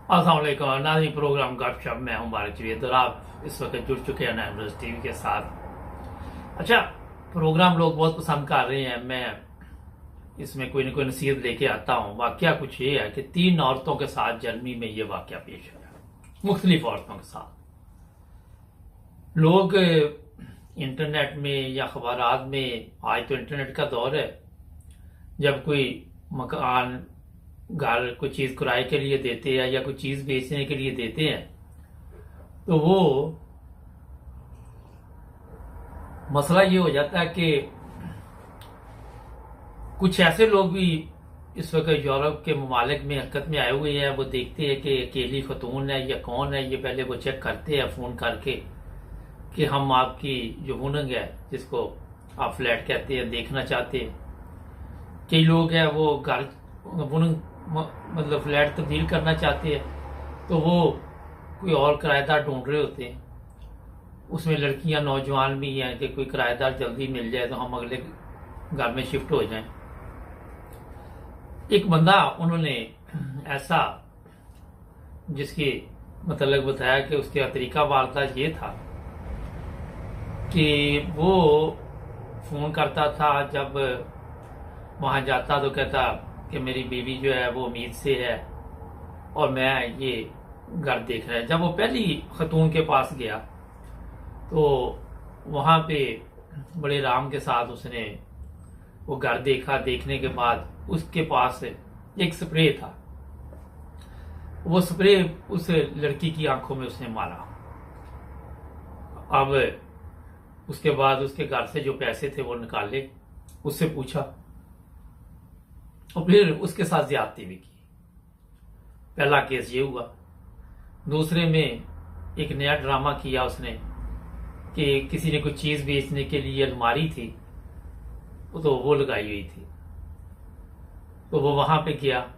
अस्सलाम वालेकुम नाज़रीन, प्रोग्राम गपशप में हूं मुबारक जवेद और आप इस वक्त जुड़ चुके हैं नाइमरोज टीवी के साथ। अच्छा, प्रोग्राम लोग बहुत पसंद कर रहे हैं। मैं इसमें कोई ना कोई नसीहत लेके आता हूं। वाकया कुछ ये है कि 3 औरतों के साथ जर्मनी में ये वाकया पेश हुआ, मुख्तलिफ औरतों के साथ। लोग इंटरनेट में या अखबारात में, आज तो इंटरनेट का दौर है, जब कोई मकान घर कोई चीज किराए के लिए देते हैं या कोई चीज बेचने के लिए देते हैं, तो वो मसला ये हो जाता है कि कुछ ऐसे लोग भी इस वक्त यूरोप के ममालिक में हरकत में आए हुए हैं। वो देखते हैं कि अकेली खतून है या कौन है, ये पहले वो चेक करते हैं फोन करके कि हम आपकी जो वुनंग है, जिसको आप फ्लैट कहते हैं, देखना चाहते हैं। कई लोग हैं वो घर वुनंग मतलब फ्लैट तब्दील करना चाहते हैं, तो वो कोई और किराएदार ढूंढ रहे होते हैं। उसमें लड़कियां नौजवान भी हैं कि कोई किराएदार जल्दी मिल जाए तो हम अगले घर में शिफ्ट हो जाएं। एक बंदा उन्होंने ऐसा जिसकी मतलब बताया कि उसका तरीका वारदात ये था कि वो फोन करता था, जब वहां जाता तो कहता कि मेरी बीवी जो है वो उम्मीद से है और मैं ये घर देख रहा है। जब वो पहली खतून के पास गया तो वहां पे बड़े आराम के साथ उसने वो घर देखा। देखने के बाद उसके पास एक स्प्रे था। वो स्प्रे उस लड़की की आंखों में उसने मारा। अब उसके बाद उसके घर से जो पैसे थे वो निकाले, उससे पूछा और फिर उसके साथ ज्यादती भी की। पहला केस ये हुआ। दूसरे में एक नया ड्रामा किया उसने कि किसी ने कुछ चीज बेचने के लिए अलमारी थी, तो वो लगाई हुई थी, तो वो वहां पे गया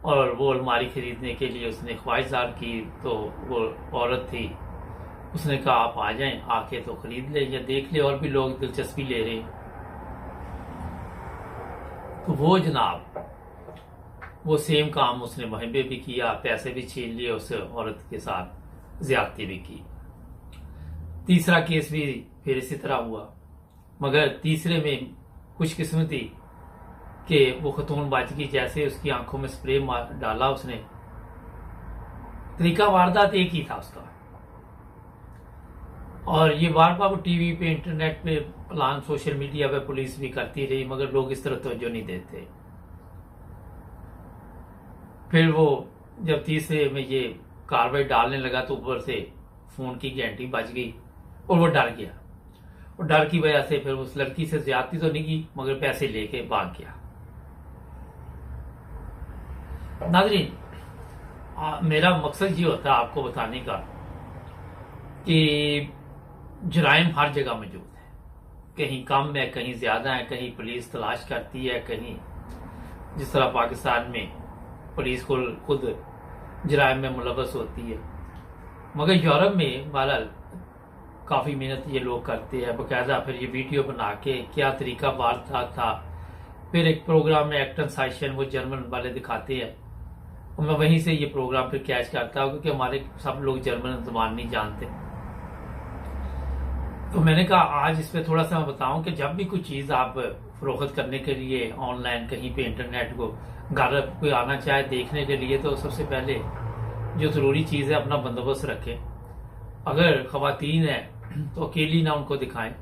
और वो अलमारी खरीदने के लिए उसने ख्वाहिश ज़ाहिर की। तो वो औरत थी, उसने कहा आप आ जाएं, आके तो खरीद ले या देख ले, और भी लोग दिलचस्पी ले रहे हैं। तो वो जनाब वो सेम काम उसने वहीं पे भी किया, पैसे भी छीन लिए, उस औरत के साथ ज्यादती भी की। तीसरा केस भी फिर इसी तरह हुआ, मगर तीसरे में खुशकिस्मती कि वो खतून बच गई। जैसे उसकी आंखों में स्प्रे डाला उसने, तरीका वारदात एक ही था उसका। और ये बार बार टीवी पे, इंटरनेट पे, प्लान सोशल मीडिया पे पुलिस भी करती रही, मगर लोग इस तरह तवज्जो नहीं देते। फिर वो जब तीसरे में ये कार्रवाई डालने लगा तो ऊपर से फोन की घंटी बज गई और वो डर गया। और डर की वजह से फिर उस लड़की से ज्यादती तो नहीं की, मगर पैसे लेके भाग गया। नाज़रीन, मेरा मकसद ये होता है आपको बताने का कि जराइम हर जगह मौजूद है। कहीं कम है, कहीं ज्यादा है, कहीं पुलिस तलाश करती है, कहीं जिस तरह पाकिस्तान में पुलिस को खुद जराइम में मुलव्वस होती है। मगर यूरोप में बहरहाल काफी मेहनत ये लोग करते हैं, बकायदा फिर ये वीडियो बना के क्या तरीका वारदात था। फिर एक प्रोग्राम में एक्टर सेशन वो जर्मन वाले दिखाते हैं, और मैं वहीं से ये प्रोग्राम फिर कैच करता हूँ, क्योंकि हमारे सब लोग जर्मन जुबान नहीं जानते। तो मैंने कहा आज इस पे थोड़ा सा मैं बताऊं कि जब भी कोई चीज आप फरोख्त करने के लिए ऑनलाइन कहीं पे इंटरनेट को घर कोई आना चाहे देखने के लिए, तो सबसे पहले जो जरूरी चीज है अपना बंदोबस्त रखें। अगर खवातीन है तो अकेली ना उनको दिखाएं,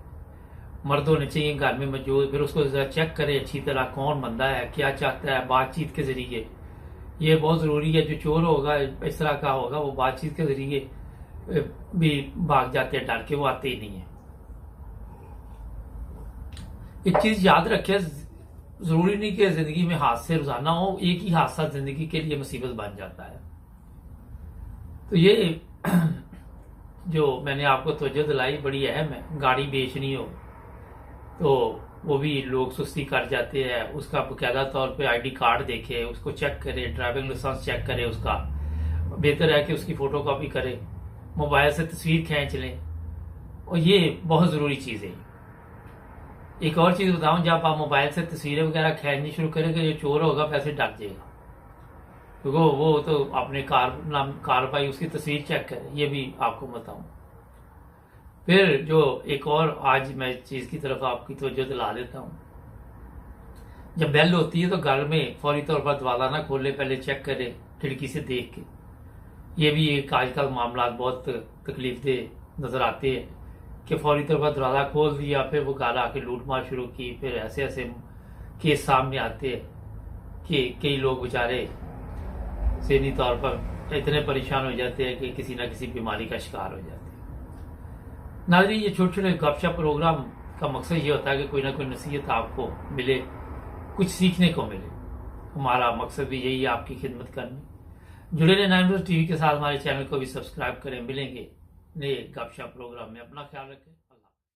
मर्द होने चाहिए घर में मौजूद। फिर उसको जरा चेक करें अच्छी तरह कौन बंदा है, क्या चाहता है, बातचीत के जरिए। ये बहुत जरूरी है। जो चोर होगा इस तरह का होगा, वो बातचीत के जरिए भी भाग जाते हैं, डर के वो आते ही नहीं है। एक चीज याद रखे, जरूरी नहीं कि जिंदगी में हादसे रोजाना हो, एक ही हादसा जिंदगी के लिए मुसीबत बन जाता है। तो ये जो मैंने आपको तवज्जो दिलाई बड़ी अहम है। गाड़ी बेचनी हो तो वो भी लोग सुस्ती कर जाते हैं, उसका बकायदा तौर पे आईडी कार्ड देखे, उसको चेक करे, ड्राइविंग लाइसेंस चेक करे उसका। बेहतर है कि उसकी फोटो कॉपी करे, मोबाइल से तस्वीर खींच लें, और ये बहुत जरूरी चीज है। एक और चीज बताऊं, जब आप मोबाइल से तस्वीरें वगैरह खींचनी शुरू करेंगे, जो चोर होगा वैसे डर जाएगा। तो वो तो अपने कार भाई उसकी तस्वीर चेक करे, ये भी आपको बताऊं। फिर जो एक और आज मैं चीज की तरफ आपकी तवज्जो दिला देता हूं, जब बेल होती है तो घर में फौरी तौर पर दरवाजा ना खोले, पहले चेक करे खिड़की से देख के। ये भी एक आजकल मामला बहुत तकलीफ दे नजर आते हैं कि फौरी तौर पर दरवाजा खोल दिया, फिर वो घर आके लूट मार शुरू की। फिर ऐसे ऐसे केस सामने आते हैं कि कई लोग बेचारे ज़हनी तौर पर इतने परेशान हो जाते हैं कि किसी ना किसी बीमारी का शिकार हो जाते हैं। नाज़रीन, ये छोटे छोटे गपशप प्रोग्राम का मकसद ये होता है कि कोई ना कोई नसीहत आपको मिले, कुछ सीखने को मिले। हमारा मकसद भी यही है, आपकी खिदमत करनी। जुड़े रहे 9 न्यूज़ टीवी के साथ, हमारे चैनल को भी सब्सक्राइब करें। मिलेंगे नए गपशप प्रोग्राम में, अपना ख्याल रखें।